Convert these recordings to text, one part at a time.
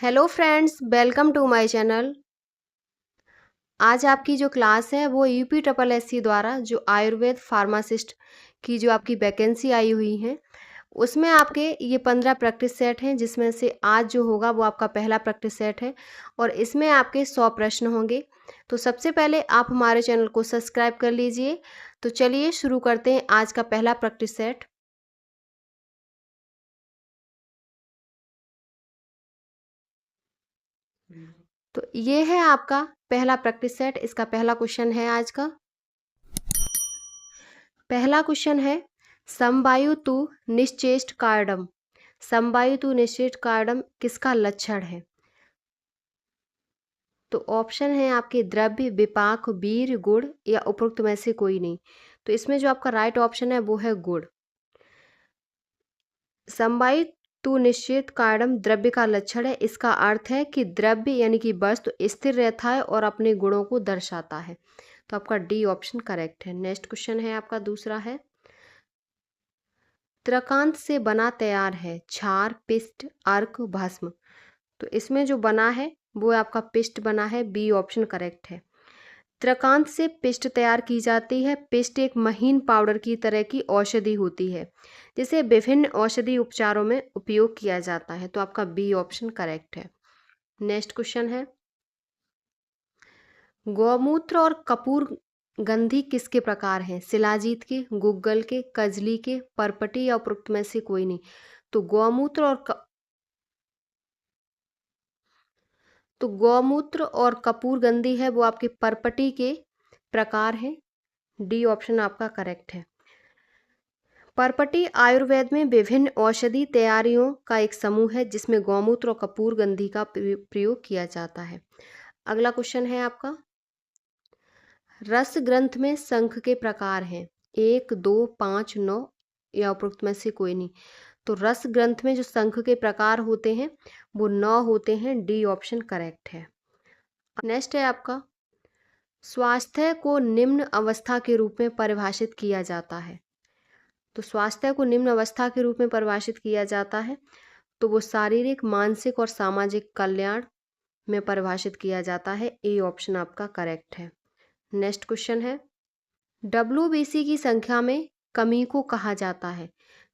Hello friends, welcome to my channel. आज आपकी जो क्लास है वो यूपी ट्रिपल एससी द्वारा जो आयुर्वेद फार्मासिस्ट की जो आपकी वैकेंसी आई हुई है उसमें आपके ये 15 प्रैक्टिस सेट हैं, जिसमें से आज जो होगा वो आपका पहला प्रैक्टिस सेट है और इसमें आपके 100 प्रश्न होंगे। तो सबसे पहले आप हमारे चैनल को सब्सक्राइब कर लीजिए। तो चलिए शुरू करते हैं आज का पहला प्रैक्टिस सेट। तो ये है आपका पहला प्रैक्टिस सेट। इसका पहला क्वेश्चन है आज का। पहला क्वेश्चन है समवायु निश्चेष्ट कार्डम। समवायु निश्चेष्ट कार्डम किसका लक्षण है? तो ऑप्शन है आपके द्रव्य, विपाक, वीर, गुड़ या उपरोक्त में से कोई नहीं। तो इसमें जो आपका राइट ऑप्शन है वो है गुड़। समवायु निश्चित कार्डम द्रव्य का लक्षण है। इसका अर्थ है कि द्रव्य यानी कि वस्तु स्थिर रहता है और अपने गुणों को दर्शाता है। तो आपका डी ऑप्शन करेक्ट है। नेक्स्ट क्वेश्चन है आपका दूसरा है त्रकांत से बना तैयार है क्षार, पिष्ट, अर्क, भस्म। तो इसमें जो बना है वो आपका पिष्ट बना है। बी ऑप्शन करेक्ट है। त्रकांत से पिष्ट तैयार की जाती है। पिष्ट एक महीन पाउडर की तरह की औषधि होती है जिसे विभिन्न औषधि उपचारों में उपयोग किया जाता है। तो आपका बी ऑप्शन करेक्ट है। नेक्स्ट क्वेश्चन है गौमूत्र और कपूर गंधी किसके प्रकार हैं? शिलाजीत के, गुग्गल के, कजली के, परपटी या उपरोक्त में से कोई नहीं। तो गौमूत्र और कपूर गंधी है वो आपके परपटी के प्रकार हैं। डी ऑप्शन आपका करेक्ट है। परपटी आयुर्वेद में विभिन्न औषधि तैयारियों का एक समूह है जिसमें गौमूत्र और कपूर गंधी का प्रयोग किया जाता है। अगला क्वेश्चन है आपका रस ग्रंथ में शंख के प्रकार हैं 1, 2, 5, 9 या उपरोक्त में से कोई नहीं। तो रस ग्रंथ में जो शंख के प्रकार होते हैं वो 9 होते हैं। डी ऑप्शन करेक्ट है। नेक्स्ट है आपका स्वास्थ्य को निम्न अवस्था के रूप में परिभाषित किया जाता है। तो स्वास्थ्य को निम्न अवस्था के रूप में परिभाषित किया जाता है तो वो शारीरिक, मानसिक और सामाजिक कल्याण में परिभाषित किया जाता है। ए ऑप्शन आपका करेक्ट है। नेक्स्ट क्वेश्चन है डब्ल्यूबीसी की संख्या में कमी को कहा जाता है।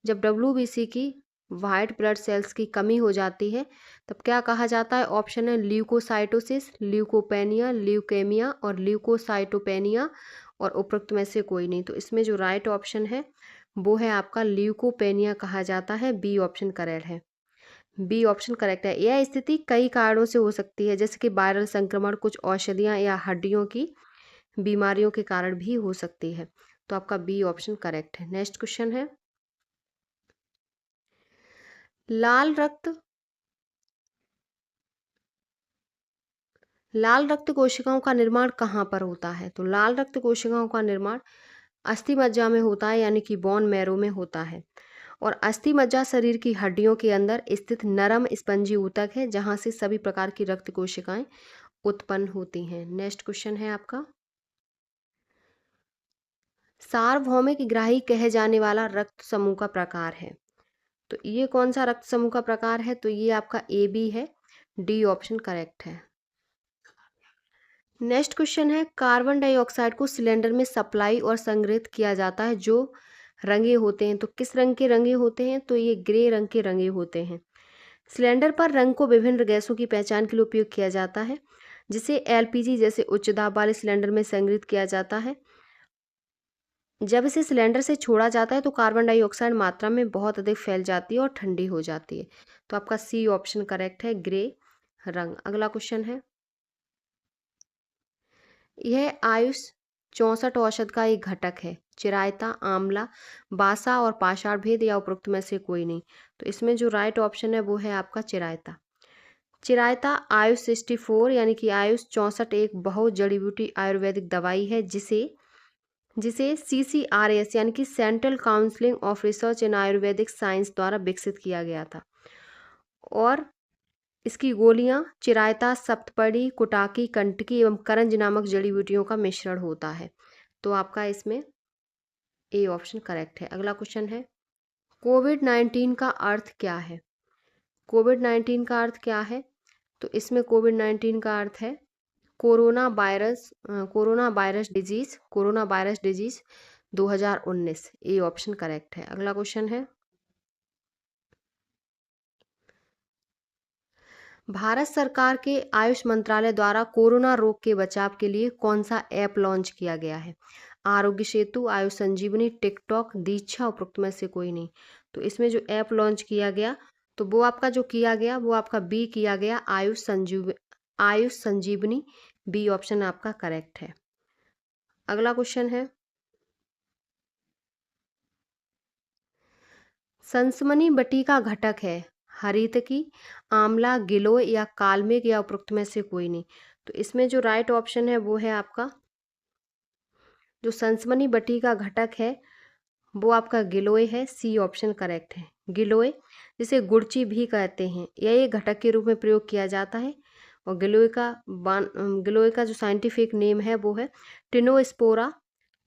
जब डब्ल्यूबीसी की वाइट ब्लड सेल्स की कमी हो जाती है तब क्या कहा जाता है? ऑप्शन है ल्यूकोसाइटोसिस, ल्यूकोपेनिया, ल्यूकेमिया और ल्यूकोसाइटोपेनिया और उपरोक्त में से कोई नहीं। तो इसमें जो राइट ऑप्शन है वो है आपका ल्यूकोपेनिया कहा जाता है। बी ऑप्शन करेक्ट है। बी ऑप्शन करेक्ट है। यह स्थिति कई कारणों से हो सकती है जैसे कि वायरल संक्रमण, कुछ औषधियां या हड्डियों की बीमारियों के कारण भी हो सकती है। तो आपका बी ऑप्शन करेक्ट है। नेक्स्ट क्वेश्चन है लाल रक्त कोशिकाओं का निर्माण कहाँ पर होता है? तो लाल रक्त कोशिकाओं का निर्माण अस्थि मज्जा में होता है यानी कि बोन मैरो में होता है। और अस्थि मज्जा शरीर की हड्डियों के अंदर स्थित नरम स्पंजी ऊतक है जहां से सभी प्रकार की रक्त कोशिकाएं उत्पन्न होती हैं। नेक्स्ट क्वेश्चन है आपका सार्वभौमिक ग्राही कहे जाने वाला रक्त समूह का प्रकार है। तो ये कौन सा रक्त समूह का प्रकार है? तो ये आपका ए बी है। डी ऑप्शन करेक्ट है। नेक्स्ट क्वेश्चन है कार्बन डाइऑक्साइड को सिलेंडर में सप्लाई और संग्रहित किया जाता है जो रंगे होते हैं। तो किस रंग के रंगे होते हैं? तो ये ग्रे रंग के रंगे होते हैं। सिलेंडर पर रंग को विभिन्न गैसों की पहचान के लिए उपयोग किया जाता है जिसे एलपीजी जैसे उच्च दाब वाले सिलेंडर में संग्रहित किया जाता है। जब इसे सिलेंडर से छोड़ा जाता है तो कार्बन डाइऑक्साइड मात्रा में बहुत अधिक फैल जाती है और ठंडी हो जाती है। तो आपका सी ऑप्शन करेक्ट है, ग्रे रंग। अगला क्वेश्चन है यह आयुष 64 औषध का एक घटक है चिरायता, आंवला, बासा और पाषाण भेद या उपरोक्त में से कोई नहीं। तो इसमें जो राइट ऑप्शन है वो है आपका चिरायता। चिरायता आयुष 64 यानी कि आयुष 64 एक बहुत जड़ी बूटी आयुर्वेदिक दवाई है जिसे जिसे CCRS यानी कि central counselling of research in Ayurvedic science द्वारा विकसित किया गया था। और इसकी गोलियां चिरायता, सप्तपदी, कुटाकी, कंटकी एवं करंज नामक जड़ी बूटियों का मिश्रण होता है। तो आपका इसमें ए ऑप्शन करेक्ट है। अगला क्वेश्चन है कोविड 19 का अर्थ क्या है? कोविड 19 का अर्थ क्या है? तो इसमें कोविड-19 का अर्थ है कोरोना वायरस डिजीज 2019। ये ऑप्शन करेक्ट है। अगला क्वेश्चन है, भारत सरकार के आयुष मंत्रालय द्वारा कोरोना रोग के बचाव के लिए कौन सा ऐप लॉन्च किया गया है? आरोग्य सेतु, आयुष संजीवनी, टिकटॉक, दीक्षा, उपरोक्त में से कोई नहीं। तो इसमें जो ऐप लॉन्च किया गया, तो वो आपका बी किया गया, आयुष संजीवनी। बी ऑप्शन आपका करेक्ट है। अगला क्वेश्चन है, सनसनी बटी का घटक है हरितकी, आंवला, गिलोय या काल्मिक या उपरोक्त में से कोई नहीं। तो इसमें जो राइट ऑप्शन है वो है आपका, जो सनसनी बटी का घटक है वो आपका गिलोय है। सी ऑप्शन करेक्ट है। गिलोय, जिसे गुड़ची भी कहते हैं, यह एक घटक के रूप में प्रयोग किया जाता है। और गिलोय का जो साइंटिफिक नेम है वो है टिनोस्पोरा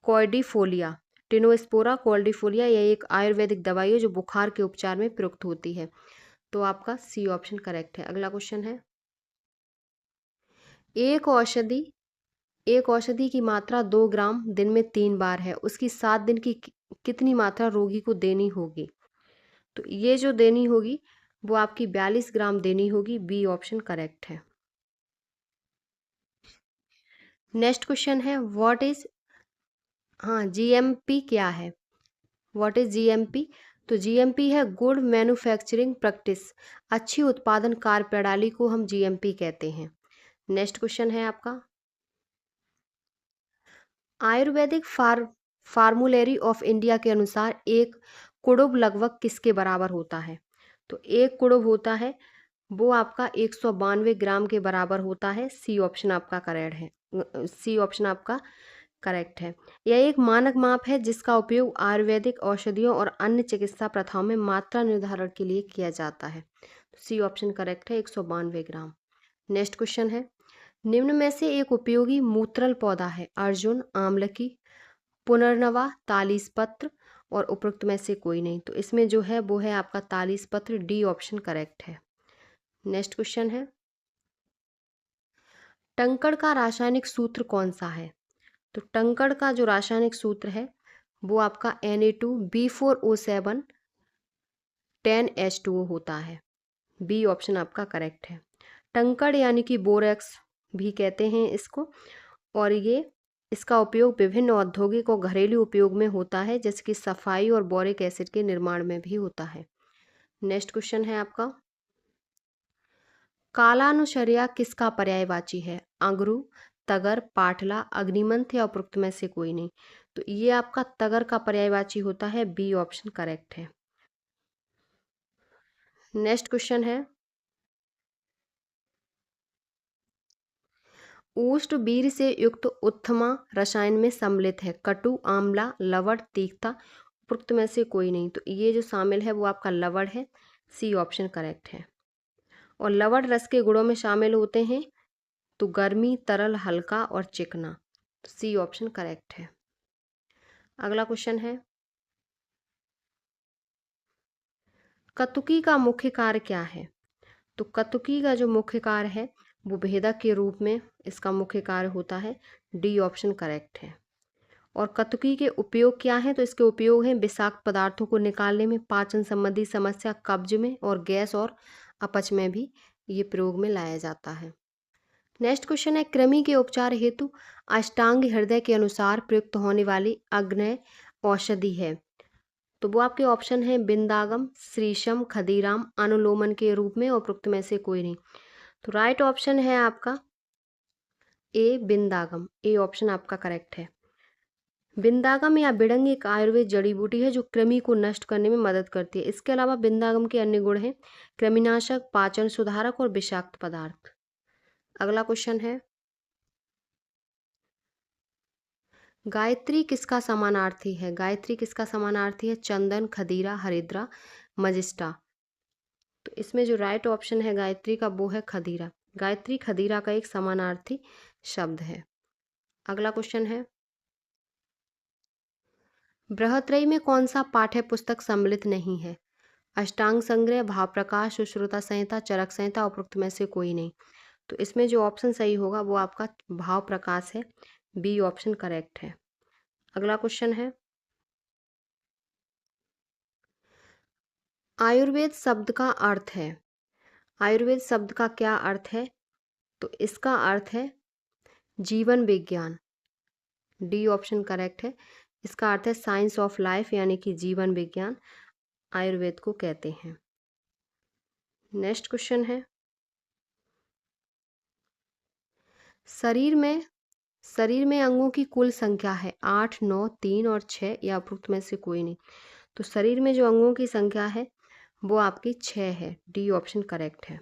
कॉर्डिफोलिया। टिनोस्पोरा कॉर्डिफोलिया, यह एक आयुर्वेदिक दवाई है जो बुखार के उपचार में प्रयुक्त होती है। तो आपका सी ऑप्शन करेक्ट है। अगला क्वेश्चन है, एक औषधि एक औषधि की मात्रा 2 ग्राम दिन में 3 बार है, उसकी 7 दिन की कितनी मात्रा रोगी को देनी होगी? तो ये जो देनी होगी वो आपकी 42 ग्राम देनी होगी। बी ऑप्शन करेक्ट है। नेक्स्ट क्वेश्चन है, जीएमपी क्या है? What is GMP? तो जीएमपी है गुड मैन्युफैक्चरिंग प्रैक्टिस। अच्छी उत्पादन कार्य प्रणाली को हम जीएमपी कहते हैं। नेक्स्ट क्वेश्चन है आपका, आयुर्वेदिक फार्मूलेरी ऑफ इंडिया के अनुसार एक कुड़ुब लगभग किसके बराबर होता है? तो एक कुड़ुब होता है वो आपका 192 ग्राम के बराबर होता है। सी ऑप्शन आपका करेक्ट है। यह एक मानक माप है जिसका उपयोग आयुर्वेदिक औषधियों और अन्य चिकित्सा प्रथाओं में मात्रा निर्धारण के लिए किया जाता है। सी ऑप्शन करेक्ट है, 192 ग्राम। नेक्स्ट क्वेश्चन है, निम्न में से एक उपयोगी मूत्रल पौधा है? अर्जुन, आमलकी, पुनर्नवा, तालिसपत्र और उपरोक्त में से कोई नहीं। तो इसमें जो है वो है आपका तालिसपत्र। डी ऑप्शन करेक्ट है। नेक्स्ट क्वेश्चन है, टंकण का रासायनिक सूत्र कौन सा है? तो टंकण का जो रासायनिक सूत्र है वो आपका Na2B4O7 10H2O होता है। बी ऑप्शन आपका करेक्ट है। टंकण यानी कि बोरेक्स भी कहते हैं इसको, और इसका उपयोग विभिन्न औद्योगिक और घरेलू उपयोग में होता है, जैसे कि सफाई और बोरिक एसिड के निर्माण में भी होता है। नेक्स्ट क्वेश्चन है आपका, कालानुशर्या किसका पर्यायवाची है? अगरू, तगर, पाटला, अग्निमंथ या उपरोक्त में से कोई नहीं। तो ये आपका तगर का पर्यायवाची होता है। बी ऑप्शन करेक्ट है। नेक्स्ट क्वेश्चन है, ऊष्ट बीर से युक्त उत्थमा रसायन में सम्मिलित है? कटु, आंवला, लवण, तीक्ता, उपरोक्त में से कोई नहीं। तो ये जो शामिल है वो आपका लवण है। सी ऑप्शन करेक्ट है। और लवण रस के गुणों में शामिल होते हैं तो गर्मी, तरल, हल्का और चिकना। तो सी ऑप्शन करेक्ट है। अगला क्वेश्चन है, कतुकी का मुख्य कार्य क्या है? तो कतुकी का जो मुख्य कार्य है वो भेदक के रूप में इसका मुख्य कार्य होता है। डी ऑप्शन करेक्ट है। और कतुकी के उपयोग क्या है? तो इसके उपयोग हैं विषाक्त पदार्थों को निकालने में, पाचन संबंधी समस्या, कब्ज में और गैस और अपच में भी ये प्रयोग में लाया जाता है। नेक्स्ट क्वेश्चन है, कृमि के उपचार हेतु अष्टांग हृदय के अनुसार प्रयुक्त होने वाली अग्नेय औषधि है? तो वो आपके ऑप्शन है बिंदागम, श्रीशम, खदीराम, अनुलोमन के रूप में, और उपरोक्त में से कोई नहीं। तो राइट ऑप्शन है आपका ए, बिंदागम। ए ऑप्शन आपका करेक्ट है। बिंदागम या बिड़ंग एक आयुर्वेद जड़ी बूटी है जो कृमि को नष्ट करने में मदद करती है। इसके अलावा बिंदागम के अन्य गुण हैं कृमिनाशक, पाचन सुधारक और विषाक्त पदार्थ। अगला क्वेश्चन है, गायत्री किसका समानार्थी है? गायत्री किसका समानार्थी है? चंदन, खदीरा, हरिद्रा, मजिस्टा। तो इसमें जो राइट ऑप्शन है गायत्री का वो है खदीरा। गायत्री खदीरा का एक समानार्थी शब्द है। अगला क्वेश्चन है, बृहत्रयी में कौन सा पाठ्य पुस्तक सम्मिलित नहीं है? अष्टांग संग्रह, भाव प्रकाश, सुश्रुता संहिता, चरक संहिता, उपरोक्त में से कोई नहीं। तो इसमें जो ऑप्शन सही होगा वो आपका भाव प्रकाश है, बी ऑप्शन करेक्ट है। अगला क्वेश्चन है, आयुर्वेद शब्द का अर्थ है। आयुर्वेद शब्द का क्या अर्थ है? तो इसका अर्थ है जीवन विज्ञान, डी ऑप्शन करेक्ट है। इसका अर्थ है साइंस ऑफ लाइफ, यानी कि जीवन विज्ञान आयुर्वेद को कहते हैं। नेक्स्ट क्वेश्चन है, शरीर में अंगों की कुल संख्या है 8, 9, 3 और 6, या उपरोक्त में से कोई नहीं। तो शरीर में जो अंगों की संख्या है वो आपकी 6 है, डी ऑप्शन करेक्ट है।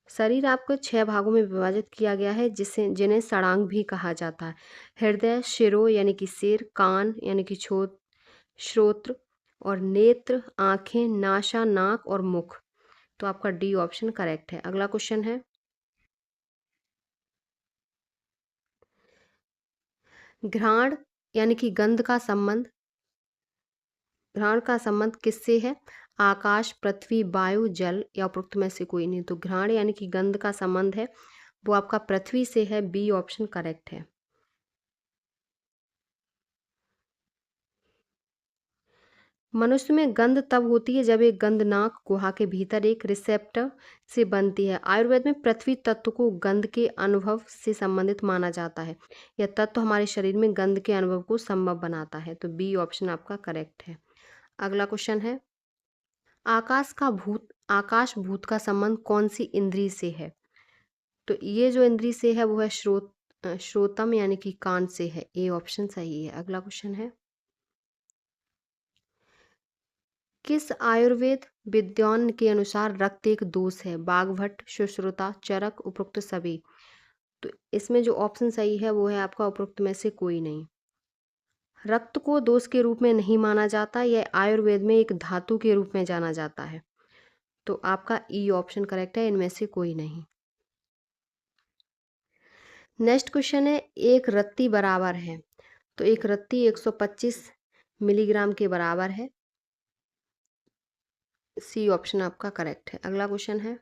शरीर आपको 6 भागों में विभाजित किया गया है जिन्हें षडांग भी कहा जाता है। हृदय, शिरो यानी कि सिर, कान यानी कि श्रोत्र, और नेत्र, आंखें, नासा, नाक और मुख। तो आपका डी ऑप्शन करेक्ट है। अगला क्वेश्चन है, घ्राण यानी कि घ्राण का संबंध किससे है? आकाश, पृथ्वी, वायु, जल, या उपरोक्त में से कोई नहीं। तो घ्राण यानी कि गंध का संबंध है वो आपका पृथ्वी से है, बी ऑप्शन करेक्ट है। मनुष्य में गंध तब होती है जब एक गंधनाक गुहा के भीतर एक रिसेप्टर से बनती है। आयुर्वेद में पृथ्वी तत्व को गंध के अनुभव से संबंधित माना जाता है। यह तत्व हमारे शरीर में गंध के अनुभव को संभव बनाता है। तो बी ऑप्शन आपका करेक्ट है। अगला क्वेश्चन है, आकाश भूत का संबंध कौन सी इंद्री से है? तो ये जो इंद्री से है वो है श्रोतम यानी कि कान से है, ए ऑप्शन सही है। अगला क्वेश्चन है, किस आयुर्वेद विद्वान के अनुसार रक्त एक दोष है? बाघभट्ट, सुश्रुता, चरक, उपरोक्त सभी। तो इसमें जो ऑप्शन सही है वो है आपका उपरोक्त में से कोई नहीं। रक्त को दोष के रूप में नहीं माना जाता, यह आयुर्वेद में एक धातु के रूप में जाना जाता है। तो आपका ई ऑप्शन करेक्ट है, इनमें से कोई नहीं। नेक्स्ट क्वेश्चन है, एक रत्ती बराबर है। तो एक रत्ती 125 मिलीग्राम के बराबर है, सी ऑप्शन आपका करेक्ट है। अगला क्वेश्चन है,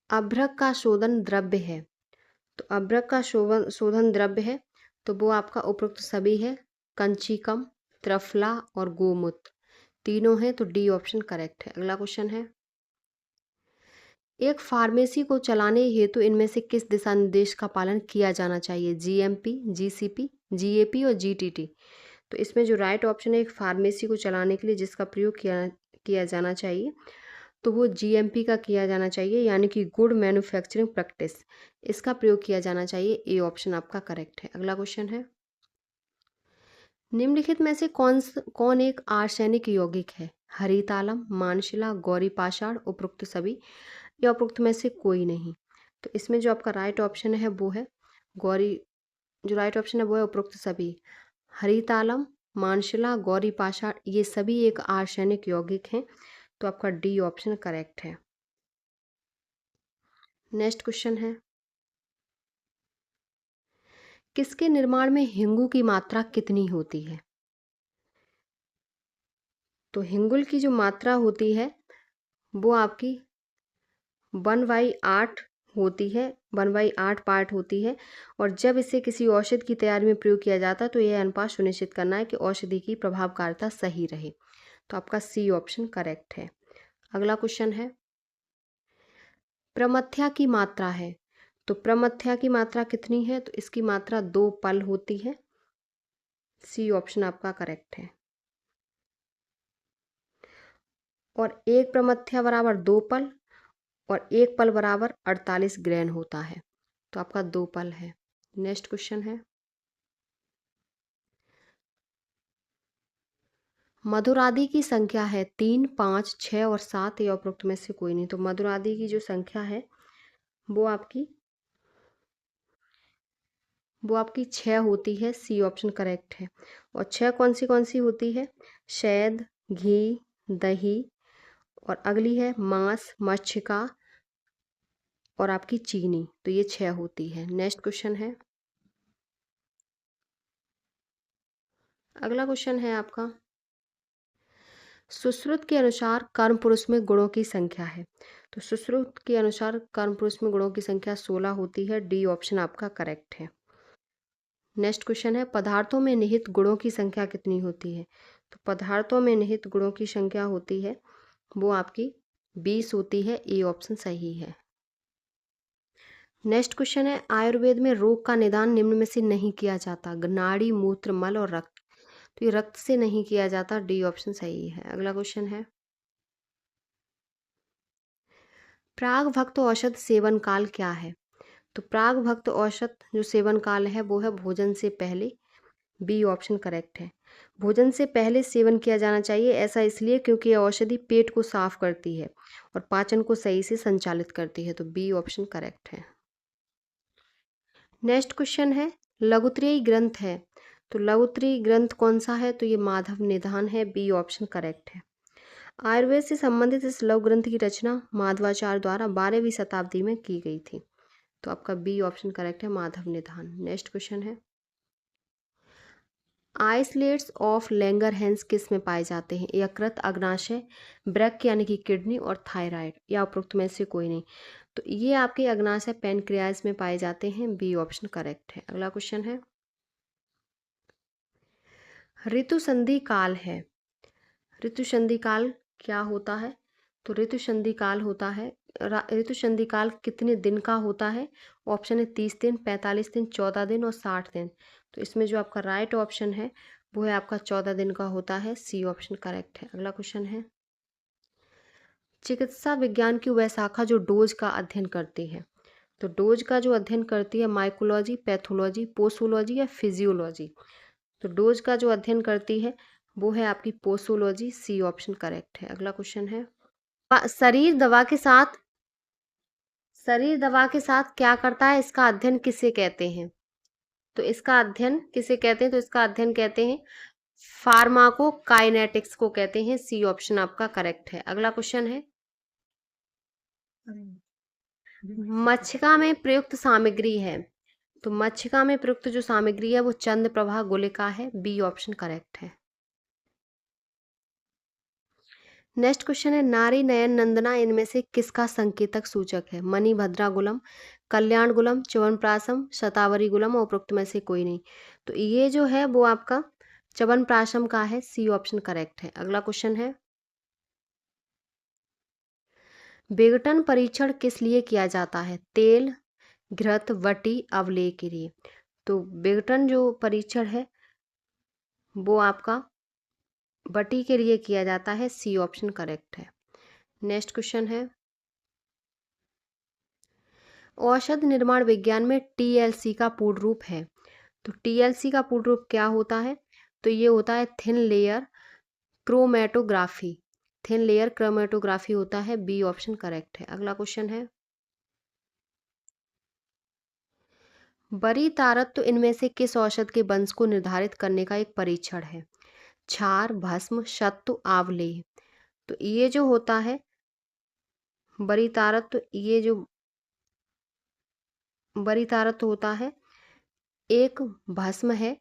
अभ्रक का शोधन द्रव्य है। तो अभ्रक का शोधन द्रव्य है तो वो आपका उपरोक्त सभी है, कंचीकम, त्रिफला और गोमूत्र, तीनों हैं। तो डी ऑप्शन करेक्ट है। अगला क्वेश्चन है, एक फार्मेसी को चलाने हेतु इनमें से किस दिशा निर्देश का पालन किया जाना चाहिए? जीएमपी, जीसीपी, जीएपी और जीटीटी। तो इसमें जो राइट ऑप्शन है, एक फार्मेसी को चलाने के लिए जिसका प्रयोग किया जाना चाहिए तो वो जीएमपी का किया जाना चाहिए, यानी कि गुड मैन्युफैक्चरिंग प्रैक्टिस, इसका प्रयोग किया जाना चाहिए, ए ऑप्शन आपका करेक्ट है। अगला क्वेश्चन है, निम्नलिखित में से कौन एक आर्सेनिक यौगिक है? हरितालम, मानशिला, गौरी पाषाण, उपरोक्त सभी, या उपरोक्त में से कोई नहीं। तो इसमें जो आपका राइट ऑप्शन है वो है राइट ऑप्शन है वो है उपरोक्त सभी। हरितालम, मानशिला, गौरी पाषाण, ये सभी एक आर्सेनिक यौगिक हैं। तो आपका डी ऑप्शन करेक्ट है। नेक्स्ट क्वेश्चन है, किसके निर्माण में हिंगू की मात्रा कितनी होती है? तो हिंगुल की जो मात्रा होती है वो आपकी 1/8 होती है, 1/8 पार्ट होती है। और जब इसे किसी औषधि की तैयारी में प्रयोग किया जाता है तो यह अनुपात सुनिश्चित करना है कि औषधि की प्रभावकारिता सही रहे। तो आपका सी ऑप्शन करेक्ट है। अगला क्वेश्चन है, प्रमथ्या की मात्रा है। तो प्रमथ्या की मात्रा कितनी है? तो इसकी मात्रा 2 पल होती है, सी ऑप्शन आपका करेक्ट है। और एक प्रमथ्या बराबर 2 पल और 1 पल बराबर 48 ग्रैन होता है। तो आपका 2 पल है। नेक्स्ट क्वेश्चन है, मधुरादि की संख्या है 3, 5, 6 और 7, या उपरोक्त में से कोई नहीं। तो मधुरादि की जो संख्या है वो आपकी 6 होती है, सी ऑप्शन करेक्ट है। और 6 कौन सी होती है? शहद, घी, दही, और अगली है मांस, मच्छिका और आपकी चीनी। तो ये 6 होती है। नेक्स्ट क्वेश्चन है, अगला क्वेश्चन है आपका, सुश्रुत के अनुसार कर्म पुरुष में गुणों की संख्या है। तो सुश्रुत के अनुसार कर्म पुरुष में गुणों की संख्या 16 होती है। डी ऑप्शन आपका करेक्ट है। नेक्स्ट क्वेश्चन है, पदार्थों में निहित गुणों की संख्या कितनी होती है? तो पदार्थों में निहित गुणों की संख्या होती है वो आपकी 20 होती है। ए ऑप्शन सही है। नेक्स्ट क्वेश्चन है, आयुर्वेद में रोग का निदान निम्न में से नहीं किया जाता। नाड़ी, मूत्र, मल और रक्त। तो ये रक्त से नहीं किया जाता। डी ऑप्शन सही है। अगला क्वेश्चन है, प्राग भक्त औषध सेवन काल क्या है? तो प्राग भक्त औषध जो सेवन काल है वो है भोजन से पहले। बी ऑप्शन करेक्ट है। भोजन से पहले सेवन किया जाना चाहिए, ऐसा इसलिए क्योंकि यह औषधि पेट को साफ करती है और पाचन को सही से संचालित करती है। तो बी ऑप्शन करेक्ट है। नेक्स्ट क्वेश्चन है, लघुत्रयी ग्रंथ है तो लघुत्रयी ग्रंथ कौन सा है? तो ये माधव निधान है। बी ऑप्शन करेक्ट है। आयुर्वेद से संबंधित इस लघु ग्रंथ की रचना माधवाचार्य द्वारा 12वीं शताब्दी में की गई थी। तो आपका बी ऑप्शन करेक्ट है, माधव निधान। नेक्स्ट क्वेश्चन है, आइसलेट्स ऑफ लैंगरहैंस किस में पाए जाते हैं? यकृत, अग्नाशय, ब्रैक यानी कि किडनी और थायराइड, या उपरोक्त में से कोई नहीं। तो ये आपके अग्नाशय पैनक्रियाज में पाए जाते हैं। बी ऑप्शन करेक्ट है। अगला क्वेश्चन है, ऋतु संधि काल है। ऋतु संधि काल क्या होता है? तो ऋतु संधि काल होता है, ऋतु संधि काल कितने दिन का होता है? ऑप्शन है 30 दिन, 45 दिन, 14 दिन और 60 दिन। तो इसमें जो आपका राइट ऑप्शन है वो है आपका 14 दिन का होता है। सी ऑप्शन करेक्ट है। अगला क्वेश्चन है, चिकित्सा विज्ञान की वह शाखा जो डोज का अध्ययन करती है। तो डोज का जो अध्ययन करती है माइकोलॉजी, पैथोलॉजी, पोसोलॉजी या फिजियोलॉजी। तो डोज का जो अध्ययन करती है वो है आपकी पोसोलॉजी। सी ऑप्शन करेक्ट है। अगला क्वेश्चन है, शरीर दवा के साथ क्या करता है, इसका अध्ययन किसे कहते हैं? तो इसका अध्ययन किसे कहते हैं? तो इसका अध्ययन कहते हैं फार्माकोकाइनेटिक्स को कहते हैं। सी ऑप्शन आपका करेक्ट है। अगला क्वेश्चन है, मक्षिका में प्रयुक्त सामग्री है। तो मक्षिका में प्रयुक्त जो सामग्री है वो चंद्र प्रभा गुलिका है। बी ऑप्शन करेक्ट है। नेक्स्ट क्वेश्चन है, नारी नयन नंदना इनमें से किसका संकेतक सूचक है? मणिभद्रा गुलम, कल्याण गुलम, च्यवनप्राशम, शतावरी गुलम और उपरोक्त में से कोई नहीं। तो ये जो है वो आपका च्यवनप्राशम का है। सी ऑप्शन करेक्ट है। अगला क्वेश्चन है, विघटन परीक्षण किस लिए किया जाता है? तेल, घृत, वटी, अवलेह के लिए। तो विघटन जो परीक्षण है वो आपका वटी के लिए किया जाता है। सी ऑप्शन करेक्ट है। नेक्स्ट क्वेश्चन है, औषध निर्माण विज्ञान में टीएलसी का पूर्ण रूप है। तो टीएलसी का पूर्ण रूप क्या होता है? तो ये होता है thin layer chromatography. Thin layer chromatography होता है। बी ऑप्शन करेक्ट है। अगला क्वेश्चन है, बड़ी तारत्व इनमें से किस औषध के वंश को निर्धारित करने का एक परीक्षण है? क्षार, भस्म, शत्तु, आंवलेह। तो ये जो होता है बड़ी तारत्व, ये जो बड़ी तारत्व होता है एक भस्म है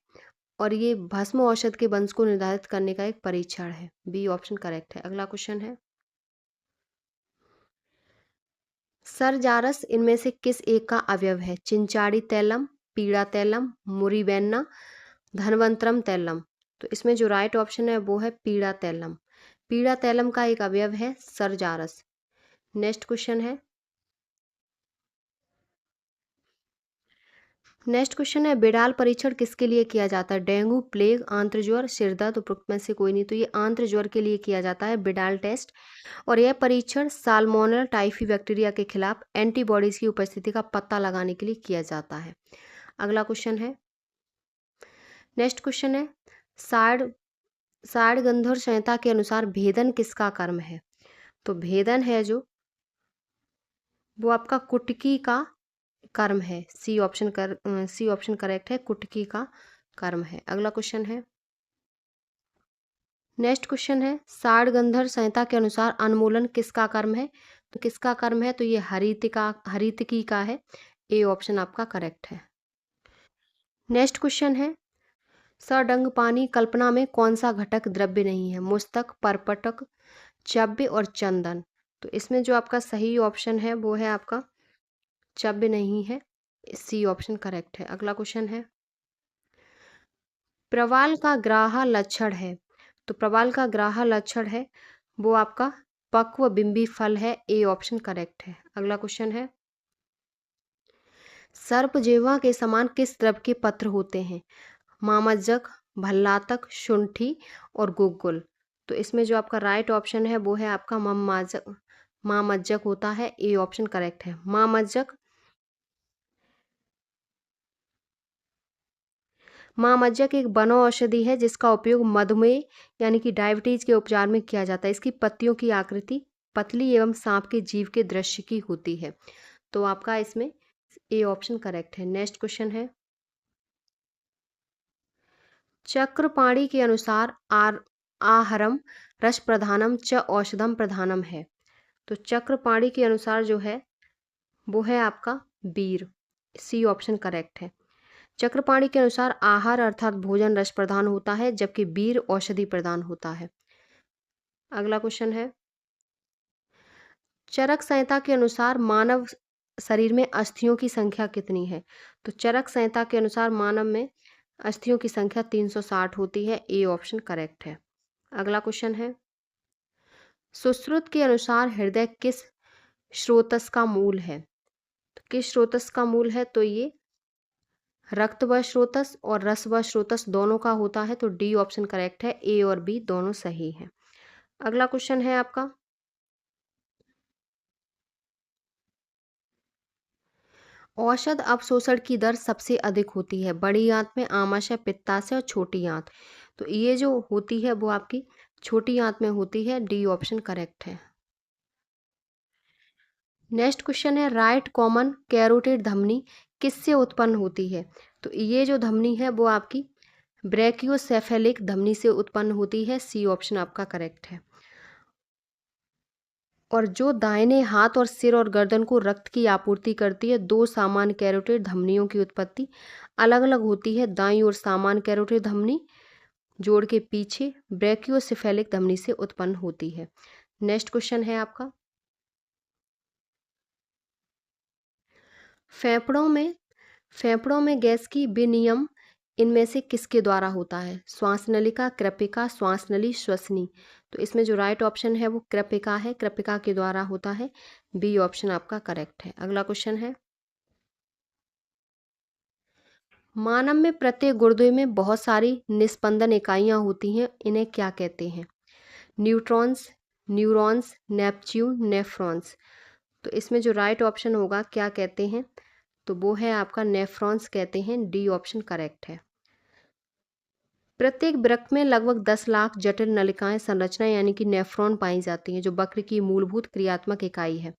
और ये भस्म औषध के वंश को निर्धारित करने का एक परीक्षण है। बी ऑप्शन करेक्ट है। अगला क्वेश्चन है, सरजारस इनमें से किस एक का अवयव है? चिंचाड़ी तैलम, पीड़ा तैलम, मुरीबेन्ना, धनवंतरम तैलम। तो इसमें जो राइट ऑप्शन है वो है पीड़ा तैलम। पीड़ा तैलम का एक अवयव है सरजारस। नेक्स्ट क्वेश्चन है, बिडाल परीक्षण किसके लिए किया जाता है? डेंगू, प्लेग, आंत्र ज्वर, सिरदर्द, उपरोक्त में से कोई नहीं। तो ये आंत्र ज्वर के लिए किया जाता है बिडाल टेस्ट। और यह परीक्षण साल्मोनेला टाइफी बैक्टीरिया के खिलाफ एंटीबॉडीज की उपस्थिति का पता लगाने के लिए किया जाता है। अगला क्वेश्चन है, नेक्स्ट क्वेश्चन है, साड़ साड़ गंधर्व संहिता के अनुसार भेदन किसका कर्म है? तो भेदन है जो वो आपका कुटकी का कर्म है। सी ऑप्शन करेक्ट है, कुटकी का कर्म है। अगला क्वेश्चन है, नेक्स्ट क्वेश्चन है, साड़ गंधर्व संहिता के अनुसार अनुमूलन किसका कर्म है? तो किसका कर्म है? तो ये हरितकी का है। ए ऑप्शन आपका करेक्ट है। नेक्स्ट क्वेश्चन है, सडंग पानी कल्पना में कौन सा घटक द्रव्य नहीं है? मुस्तक, परपटक, चव्य और चंदन। तो इसमें जो आपका सही ऑप्शन है वो है आपका चव्य नहीं है, सी ऑप्शन करेक्ट है। अगला क्वेश्चन है, प्रवाल का ग्राह लक्षण है। तो प्रवाल का ग्राह लक्षण है वो आपका पक्व बिंबी फल है, ए ऑप्शन करेक्ट है। अगला क्वेश्चन है, सर्पजेवा के समान किस द्रव के पत्र होते हैं? मामज्जक, भल्लातक, शुंठी और गुग्गुल। तो इसमें जो आपका राइट ऑप्शन है वो है आपका मामज्जक होता है, ए ऑप्शन करेक्ट है। मामज्जक एक वनौषधि है जिसका उपयोग मधुमेह यानी कि डायबिटीज के उपचार में किया जाता है। इसकी पत्तियों की आकृति पतली एवं सांप के जीव के दृश्य की होती है। तो आपका इसमें ए ऑप्शन करेक्ट है। नेक्स्ट क्वेश्चन है, चक्रपाणी के अनुसार आहारम रस प्रधानम च औषधम प्रधानम है। तो चक्रपाणी के अनुसार जो है वो है आपका बीर, सी ऑप्शन करेक्ट है। चक्रपाणी के अनुसार आहार अर्थात भोजन रस प्रधान होता है जबकि बीर औषधि प्रदान होता है। अगला क्वेश्चन है, चरक संहिता के अनुसार मानव शरीर में अस्थियों की संख्या कितनी है? तो चरक संहिता के अनुसार मानव में अस्थियों की संख्या 360 होती है, ए ऑप्शन करेक्ट है। अगला क्वेश्चन है, सुश्रुत के अनुसार हृदय किस स्रोतस का मूल है? तो किस स्रोतस का मूल है? तो ये रक्त व स्रोतस और रस व स्रोतस दोनों का होता है, तो डी ऑप्शन करेक्ट है। ए और बी दोनों सही है। अगला क्वेश्चन है आपका, औषध अवशोषण की दर सबसे अधिक होती है बड़ी आंत में, आमाशय, पित्ताशय और छोटी आंत। तो ये जो होती है वो आपकी छोटी आंत में होती है, डी ऑप्शन करेक्ट है। नेक्स्ट क्वेश्चन है, राइट कॉमन कैरोटिड धमनी किससे उत्पन्न होती है? तो ये जो धमनी है वो आपकी ब्रैकियोसेफेलिक धमनी से उत्पन्न होती है, सी ऑप्शन आपका करेक्ट है। और जो दाहिने हाथ और सिर और गर्दन को रक्त की आपूर्ति करती है, दो सामान्य कैरोटिड धमनियों की उत्पत्ति अलग अलग होती है। दाईं ओर सामान्य कैरोटिड धमनी जोड़ के पीछे ब्रैकियोसेफेलिक धमनी से उत्पन्न होती है। नेक्स्ट क्वेश्चन है आपका, फेफड़ों में गैस की विनिमय इनमें से किसके द्वारा होता है? श्वास नलिका, कृपिका, श्वास नली, श्वसनी। तो इसमें जो राइट ऑप्शन है वो कृपिका है, कृपिका के द्वारा होता है, बी ऑप्शन आपका करेक्ट है। अगला क्वेश्चन है, मानव में प्रत्येक गुर्दे में बहुत सारी निस्पंदन इकाइयां होती हैं, इन्हें क्या कहते हैं? Neutrons, neurons, Neptune, nephrons. तो इसमें जो राइट ऑप्शन होगा क्या कहते हैं? तो वो है आपका नेफ्रॉन्स कहते हैं, डी ऑप्शन करेक्ट है। प्रत्येक वृक्क में लगभग 10 लाख जटिल नलिकाएं संरचना यानी कि नेफ्रॉन पाई जाती हैं जो वक्र की मूलभूत क्रियात्मक इकाई है।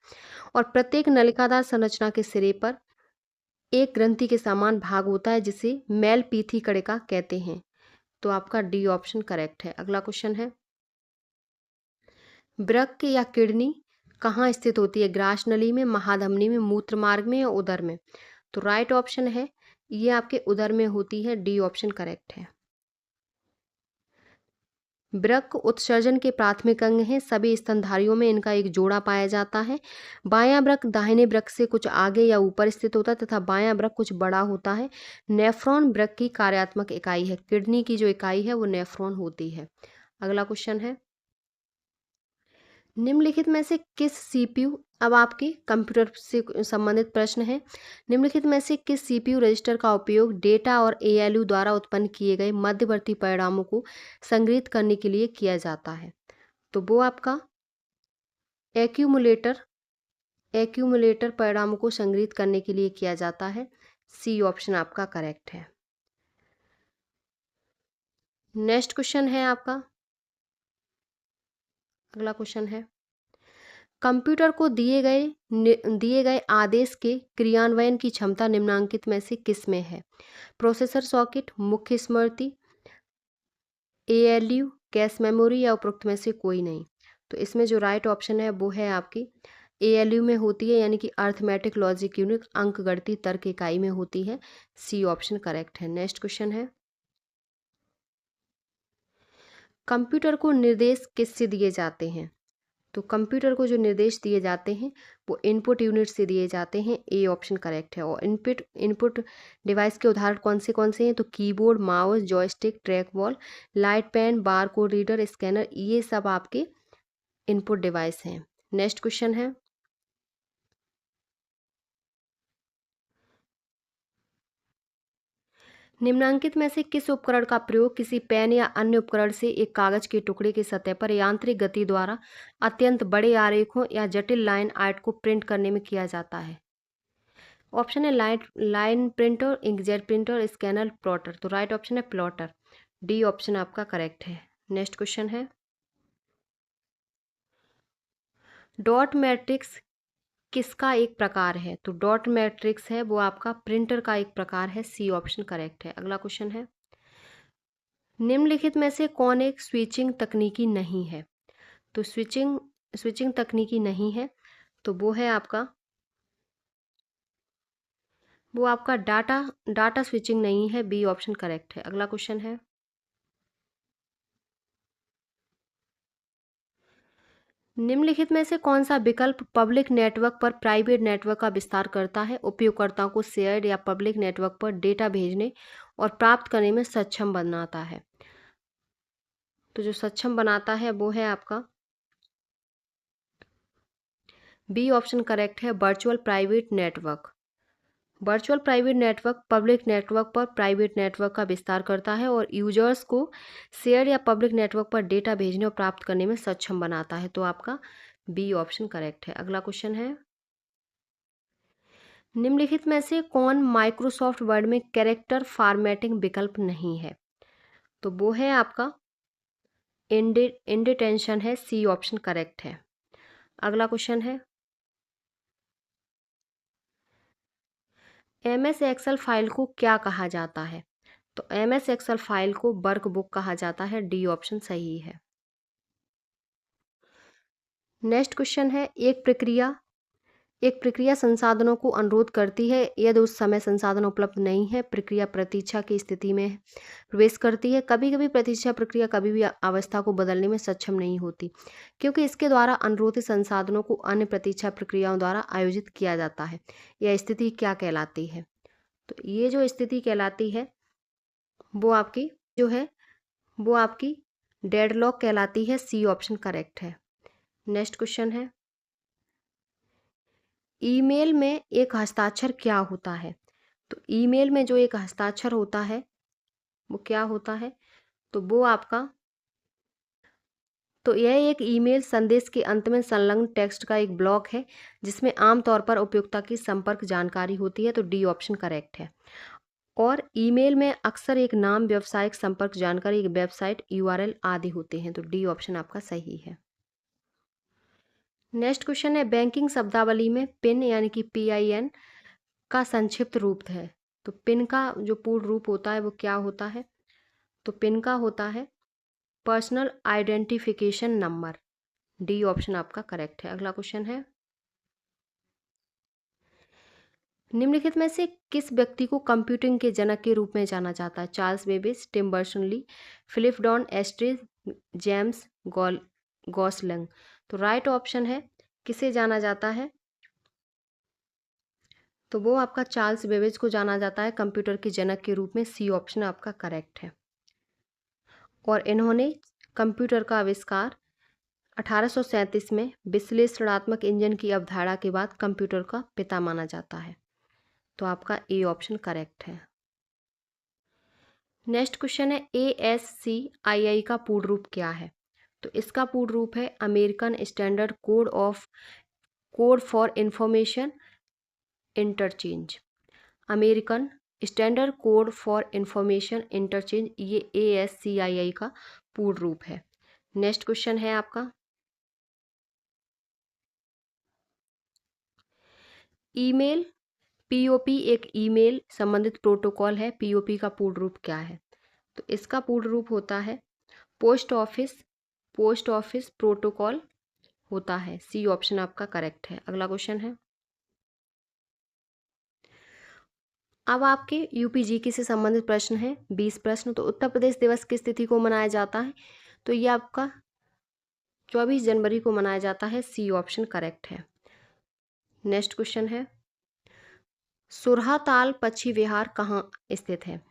और प्रत्येक नलिकादार संरचना के सिरे पर एक ग्रंथि के समान भाग होता है जिसे मेलपीथी कणिका कहते हैं। तो आपका डी ऑप्शन करेक्ट है। अगला क्वेश्चन है, वृक्क या किडनी कहाँ स्थित होती है? ग्रास नली में, महाधमनी में, मूत्र मार्ग में या उदर में? तो राइट ऑप्शन है ये आपके उदर में होती है, डी ऑप्शन करेक्ट है। वृक्क उत्सर्जन के प्राथमिक अंग हैं, सभी स्तनधारियों में इनका एक जोड़ा पाया जाता है। बायां वृक्क दाहिने वृक्क से कुछ आगे या ऊपर स्थित होता है तथा बायां वृक्क कुछ बड़ा होता है। नेफ्रॉन वृक्क की कार्यात्मक इकाई है, किडनी की जो इकाई है वो नेफ्रॉन होती है। अगला क्वेश्चन है, निम्नलिखित में से किस सीपीयू, अब आपके कंप्यूटर से संबंधित प्रश्न है, निम्नलिखित में से किस सीपीयू रजिस्टर का उपयोग डेटा और एएलयू द्वारा उत्पन्न किए गए मध्यवर्ती परिणामों को संग्रहित करने के लिए किया जाता है? तो वो आपका एक्यूमुलेटर परिणामों को संग्रहित करने के लिए किया जाता है, सी ऑप्शन आपका करेक्ट है। नेक्स्ट क्वेश्चन है आपका, अगला क्वेश्चन है, कंप्यूटर को दिए गए आदेश के क्रियान्वयन की क्षमता निम्नांकित में से किस में है? प्रोसेसर सॉकेट, मुख्य स्मृति, एएलयू, कैश मेमोरी या उपरोक्त में से कोई नहीं। तो इसमें जो राइट ऑप्शन है वो है आपकी एएलयू में होती है यानी कि अर्थमेटिक लॉजिक यूनिट, अंक गणितीय तर्क इकाई में होती है, सी ऑप्शन करेक्ट है। नेक्स्ट क्वेश्चन है, कंप्यूटर को निर्देश किससे दिए जाते हैं? तो कंप्यूटर को जो निर्देश दिए जाते हैं वो इनपुट यूनिट से दिए जाते हैं। ए ऑप्शन करेक्ट है। और इनपुट डिवाइस के उदाहरण कौन से हैं? तो keyboard, mouse, joystick, track ball, light pen, barcode reader, scanner, ये सब आपके इनपुट डिवाइस हैं। नेक्स्ट क्वेश्चन है, निम्नांकित में से किस उपकरण का प्रयोग किसी पेन या अन्य उपकरण से एक कागज के टुकड़े की सतह पर यांत्रिक गति द्वारा अत्यंत बड़े आरेखों या जटिल लाइन आर्ट को प्रिंट करने में किया जाता है? ऑप्शन है line printer, inkjet printer, scanner, plotter. तो राइट ऑप्शन है प्लॉटर। डी ऑप्शन आपका करेक्ट है। नेक्स्ट क्वेश्चन है, डॉट मैट्रिक्स किसका एक प्रकार है? तो डॉट मैट्रिक्स है वो आपका प्रिंटर का एक प्रकार है। सी ऑप्शन करेक्ट है। अगला क्वेश्चन है, निम्नलिखित में से कौन एक स्विचिंग तकनीकी नहीं है? तो स्विचिंग तकनीकी नहीं है तो वो आपका डाटा स्विचिंग नहीं है। बी ऑप्शन करेक्ट है। अगला क्वेश्चन है, निम्नलिखित में से कौन सा विकल्प पब्लिक नेटवर्क पर प्राइवेट नेटवर्क का विस्तार करता है, उपयोगकर्ताओं को शेयर्ड या पब्लिक नेटवर्क पर डेटा भेजने और प्राप्त करने में सक्षम बनाता है? तो जो सक्षम बनाता है वो है आपका बी ऑप्शन करेक्ट है, virtual private network. Virtual private network public network पर प्राइवेट नेटवर्क का विस्तार करता है और यूजर्स को शेयर या पब्लिक नेटवर्क पर डेटा भेजने और प्राप्त करने में सक्षम बनाता है। तो आपका बी ऑप्शन करेक्ट है। अगला क्वेश्चन है, निम्नलिखित में से कौन माइक्रोसॉफ्ट वर्ड में कैरेक्टर फॉर्मेटिंग विकल्प नहीं है? तो वो है आपका इंडेंटेशन है। सी ऑप्शन करेक्ट है। अगला क्वेश्चन है, एमएस एक्सेल फाइल को क्या कहा जाता है? तो एमएस एक्सेल फाइल को वर्कबुक कहा जाता है। डी ऑप्शन सही है। नेक्स्ट क्वेश्चन है, एक प्रक्रिया संसाधनों को अनुरोध करती है यदि उस समय संसाधन उपलब्ध नहीं है। प्रक्रिया प्रतीक्षा की स्थिति में प्रवेश करती है। कभी कभी प्रतीक्षा प्रक्रिया कभी भी अवस्था को बदलने में सक्षम नहीं होती क्योंकि इसके द्वारा अनुरोधित संसाधनों को अन्य प्रतीक्षा प्रक्रियाओं द्वारा आयोजित किया जाता है। यह स्थिति क्या कहलाती है? तो ये जो स्थिति कहलाती है वो आपकी जो है वो आपकी डेडलॉक कहलाती है। सी ऑप्शन करेक्ट है। नेक्स्ट क्वेश्चन है, ईमेल में एक हस्ताक्षर क्या होता है? तो ईमेल में जो एक हस्ताक्षर होता है वो क्या होता है? तो वो आपका तो यह एक ईमेल संदेश के अंत में संलग्न टेक्स्ट का एक ब्लॉक है जिसमें आमतौर पर उपयोक्ता की संपर्क जानकारी होती है। तो डी ऑप्शन करेक्ट है। और ईमेल में अक्सर एक नाम, व्यावसायिक संपर्क जानकारी, एक वेबसाइट यूआरएल आदि होते हैं। तो डी ऑप्शन आपका सही है। नेक्स्ट क्वेश्चन है, बैंकिंग शब्दावली में पिन यानी कि PIN का संक्षिप्त रूप है। तो पिन का जो पूर्ण रूप होता है वो क्या होता है? तो पिन का होता है personal identification number. D option आपका करेक्ट है। अगला क्वेश्चन है, निम्नलिखित में से किस व्यक्ति को कंप्यूटिंग के जनक के रूप में जाना जाता है? Charles Babbage, Tim Berners-Lee, Philip John एस्ट्रे, जेम्स गॉसलिंग। तो राइट ऑप्शन है, किसे जाना जाता है? तो वो आपका चार्ल्स बेबेज को जाना जाता है कंप्यूटर के जनक के रूप में। सी ऑप्शन आपका करेक्ट है। और इन्होंने कंप्यूटर का आविष्कार 1837 में विश्लेषणात्मक इंजन की अवधारणा के बाद कंप्यूटर का पिता माना जाता है। तो आपका ए ऑप्शन करेक्ट है। नेक्स्ट क्वेश्चन है, ASCII का पूर्ण रूप क्या है? तो इसका पूर्ण रूप है American standard code for information interchange. American standard code for information interchange, ये ASCII का पूर्ण रूप है। नेक्स्ट क्वेश्चन है आपका, ईमेल POP एक ईमेल संबंधित प्रोटोकॉल है। POP का पूर्ण रूप क्या है? तो इसका पूर्ण रूप होता है पोस्ट ऑफिस प्रोटोकॉल होता है। सी ऑप्शन आपका करेक्ट है। अगला क्वेश्चन है, अब आपके UPGK से संबंधित प्रश्न है 20 प्रश्न। तो उत्तर प्रदेश दिवस किस तिथि को मनाया जाता है? तो ये आपका 24 जनवरी को मनाया जाता है। सी ऑप्शन करेक्ट है। नेक्स्ट क्वेश्चन है, सुरहाताल पक्षी विहार कहाँ स्थित है?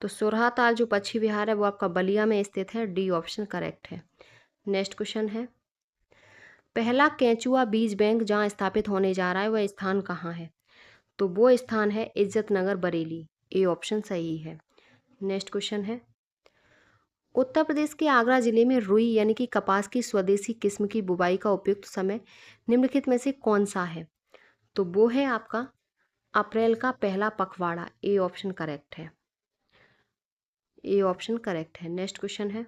तो सुरहाताल जो पक्षी विहार है वो आपका बलिया में स्थित है। डी ऑप्शन करेक्ट है। नेक्स्ट क्वेश्चन है, पहला केंचुआ बीज बैंक जहाँ स्थापित होने जा रहा है वह स्थान कहाँ है? तो वो स्थान है इज्जत नगर बरेली। ए ऑप्शन सही है। नेक्स्ट क्वेश्चन है, उत्तर प्रदेश के आगरा जिले में रुई यानी कि कपास की स्वदेशी किस्म की बुवाई का उपयुक्त समय निम्नलिखित में से कौन सा है? तो वो है आपका अप्रैल का पहला पखवाड़ा। ए ऑप्शन करेक्ट है। ए ऑप्शन करेक्ट है। नेक्स्ट क्वेश्चन है,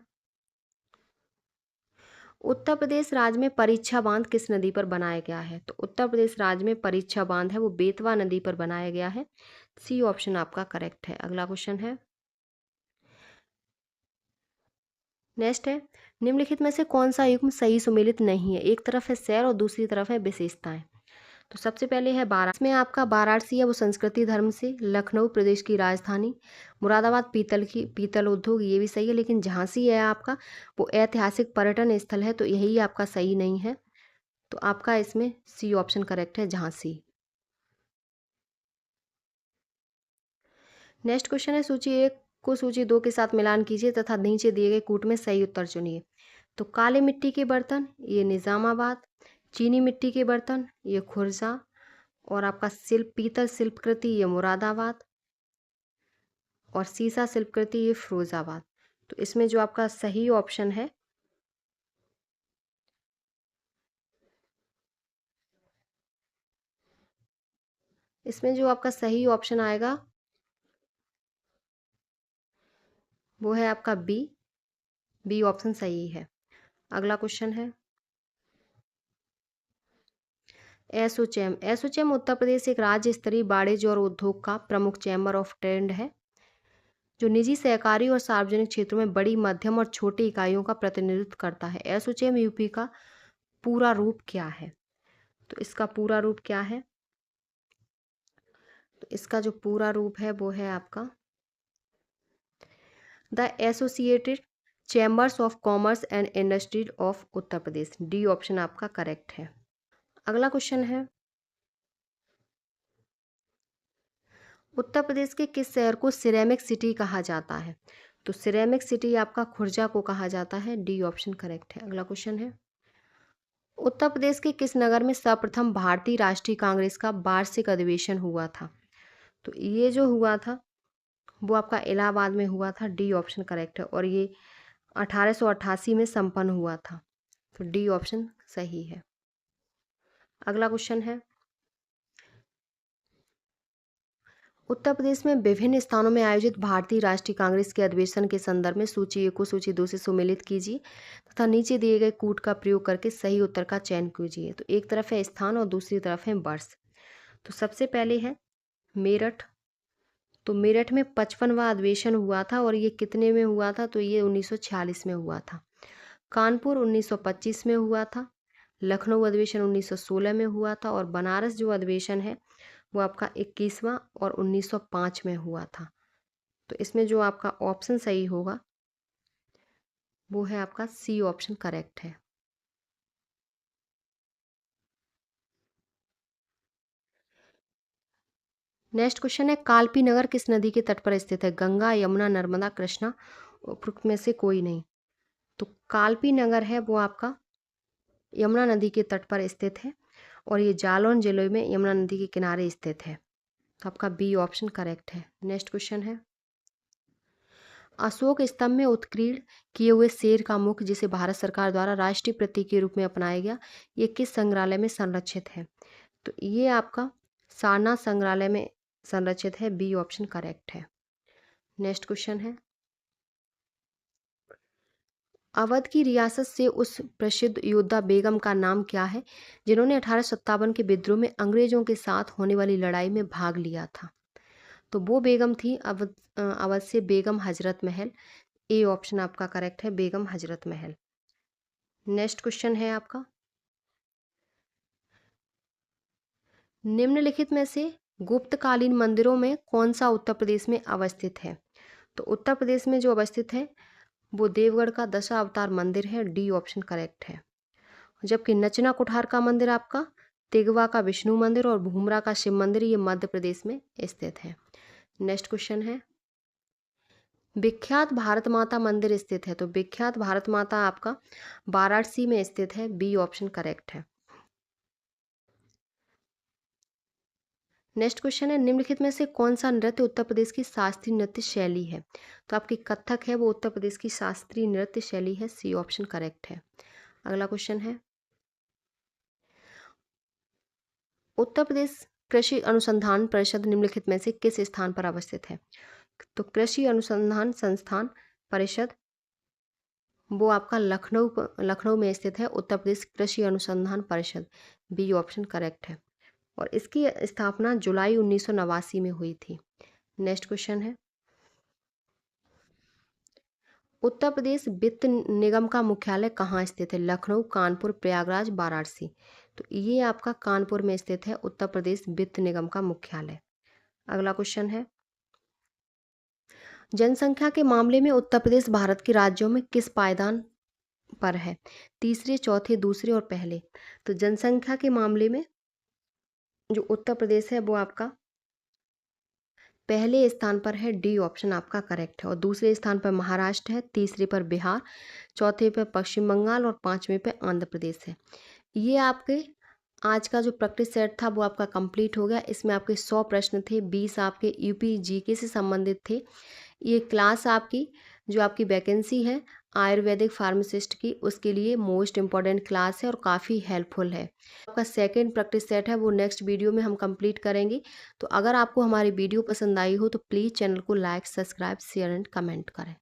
उत्तर प्रदेश राज्य में परीक्षा बांध किस नदी पर बनाया गया है? तो उत्तर प्रदेश राज्य में परीक्षा बांध है वो बेतवा नदी पर बनाया गया है। सी ऑप्शन आपका करेक्ट है। अगला क्वेश्चन है, नेक्स्ट है, निम्नलिखित में से कौन सा युग्म सही सुमेलित नहीं है? एक तरफ है शैर और दूसरी तरफ है विशेषताएं। तो सबसे पहले है वाराणसी में आपका वाराणसी है वो संस्कृति धर्म से, लखनऊ प्रदेश की राजधानी, मुरादाबाद पीतल उद्योग, ये भी सही है, लेकिन झांसी है आपका वो ऐतिहासिक पर्यटन स्थल है, तो यही आपका सही नहीं है। तो आपका इसमें सी ऑप्शन करेक्ट है, झांसी। नेक्स्ट क्वेश्चन है, सूची 1 को सूची 2 के साथ मिलान कीजिए तथा नीचे दिए गए कूट में सही उत्तर चुनिए। तो काले मिट्टी के बर्तन ये निज़ामाबाद, चीनी मिट्टी के बर्तन ये खुर्जा, और आपका पीतल शिल्पकृति ये मुरादाबाद, और सीसा शिल्पकृति ये फिरोजाबाद। तो इसमें जो आपका सही ऑप्शन है इसमें जो आपका सही ऑप्शन आएगा वो है आपका बी। बी ऑप्शन सही है। अगला क्वेश्चन है, एसोचैम। एसोचैम उत्तर प्रदेश एक राज्य स्तरीय वाणिज्य और उद्योग का प्रमुख चैम्बर ऑफ ट्रेड है जो निजी, सहकारी और सार्वजनिक क्षेत्रों में बड़ी, मध्यम और छोटी इकाइयों का प्रतिनिधित्व करता है। एसोचैम यूपी का पूरा रूप क्या है? तो इसका पूरा रूप क्या है? तो इसका जो पूरा रूप है वो है आपका the associated chambers of commerce and industry of Uttar Pradesh. D option आपका करेक्ट है। अगला क्वेश्चन है, उत्तर प्रदेश के किस शहर को सिरेमिक सिटी कहा जाता है? तो सिरेमिक सिटी आपका खुर्जा को कहा जाता है। डी ऑप्शन करेक्ट है। अगला क्वेश्चन है, उत्तर प्रदेश के किस नगर में सर्वप्रथम भारतीय राष्ट्रीय कांग्रेस का वार्षिक अधिवेशन हुआ था? तो ये जो हुआ था वो आपका इलाहाबाद में हुआ था। डी ऑप्शन करेक्ट है, और ये 1888 में संपन्न हुआ था। तो डी ऑप्शन सही है। अगला क्वेश्चन है, उत्तर प्रदेश में विभिन्न स्थानों में आयोजित भारतीय राष्ट्रीय कांग्रेस के अधिवेशन के संदर्भ में सूची 1 को सूची 2 से सुमेलित कीजिए तथा नीचे दिए गए कूट का प्रयोग करके सही उत्तर का चयन कीजिए। तो एक तरफ है स्थान और दूसरी तरफ है वर्ष। तो सबसे पहले है मेरठ। तो मेरठ में 55वां अधिवेशन हुआ था, और ये कितने में हुआ था? तो ये 1946 में हुआ था। कानपुर 1925 में हुआ था। लखनऊ अधिवेशन 1916 में हुआ था, और बनारस जो अधिवेशन है वो आपका 21वां और 1905 में हुआ था। तो इसमें जो आपका ऑप्शन सही होगा वो है आपका सी ऑप्शन करेक्ट है। नेक्स्ट क्वेश्चन है, कालपी नगर किस नदी के तट पर स्थित है? गंगा, यमुना, नर्मदा, कृष्णा, उपरोक्त में से कोई नहीं। तो कालपी नगर है वो आपका यमुना नदी के तट पर स्थित है, और ये जालौन जिले में यमुना नदी के किनारे स्थित है। तो आपका बी ऑप्शन करेक्ट है। नेक्स्ट क्वेश्चन है, अशोक स्तंभ में उत्कीर्ण किए हुए शेर का मुख जिसे भारत सरकार द्वारा राष्ट्रीय प्रतीक के रूप में अपनाया गया, ये किस संग्रहालय में संरक्षित है? तो ये आपका सारनाथ संग्रहालय में संरक्षित है। बी ऑप्शन करेक्ट है। नेक्स्ट क्वेश्चन है, अवध की रियासत से उस प्रसिद्ध योद्धा बेगम का नाम क्या है जिन्होंने 1857 के विद्रोह में अंग्रेजों के साथ होने वाली लड़ाई में भाग लिया था? तो वो बेगम थी अवध से बेगम हजरत महल। ए ऑप्शन आपका करेक्ट है, बेगम हजरत महल। नेक्स्ट क्वेश्चन है आपका, निम्नलिखित में से गुप्तकालीन मंदिरों में कौन सा उत्तर प्रदेश में अवस्थित है? तो उत्तर प्रदेश में जो अवस्थित है वो देवगढ़ का दशावतार मंदिर है, डी ऑप्शन करेक्ट है। जबकि नचना कुठार का मंदिर आपका तिगवा का विष्णु मंदिर और भूमरा का शिव मंदिर ये मध्य प्रदेश में स्थित है। नेक्स्ट क्वेश्चन है, विख्यात भारत माता मंदिर स्थित है, तो विख्यात भारत माता आपका वाराणसी में स्थित है, बी ऑप्शन करेक्ट है। नेक्स्ट क्वेश्चन है, निम्नलिखित में से कौन सा नृत्य उत्तर प्रदेश की शास्त्रीय नृत्य शैली है, तो आपकी कथक है वो उत्तर प्रदेश की शास्त्रीय नृत्य शैली है, सी ऑप्शन करेक्ट है। अगला क्वेश्चन है, उत्तर प्रदेश कृषि अनुसंधान परिषद निम्नलिखित में से किस स्थान पर अवस्थित है, तो कृषि अनुसंधान संस्थान परिषद वो आपका लखनऊ में स्थित है, उत्तर प्रदेश कृषि अनुसंधान परिषद, बी ऑप्शन करेक्ट है। और इसकी स्थापना जुलाई 1989 में हुई थी। नेक्स्ट क्वेश्चन है, उत्तर प्रदेश वित्त निगम का मुख्यालय कहाँ स्थित है, लखनऊ, कानपुर, प्रयागराज, वाराणसी, तो ये आपका कानपुर में स्थित है उत्तर प्रदेश वित्त निगम का मुख्यालय। अगला क्वेश्चन है, जनसंख्या के मामले में उत्तर प्रदेश भारत के राज्यों में किस पायदान पर है, तीसरे, चौथे, दूसरे और पहले, तो जनसंख्या के मामले में जो उत्तर प्रदेश है वो आपका पहले स्थान पर है, डी ऑप्शन आपका करेक्ट है। और दूसरे स्थान पर महाराष्ट्र है, तीसरे पर बिहार, चौथे पर पश्चिम बंगाल और पांचवें पर आंध्र प्रदेश है। ये आपके आज का जो प्रैक्टिस सेट था वो आपका कंप्लीट हो गया। इसमें आपके 100 प्रश्न थे, 20 आपके यूपी जीके से संबंधित थे। ये क्लास आपकी जो आपकी वैकेंसी है आयुर्वेदिक फार्मासिस्ट की, उसके लिए मोस्ट इम्पॉर्टेंट क्लास है और काफ़ी हेल्पफुल है। आपका सेकंड प्रैक्टिस सेट है वो नेक्स्ट वीडियो में हम कंप्लीट करेंगे। तो अगर आपको हमारी वीडियो पसंद आई हो तो प्लीज़ चैनल को like, subscribe, share and comment करें।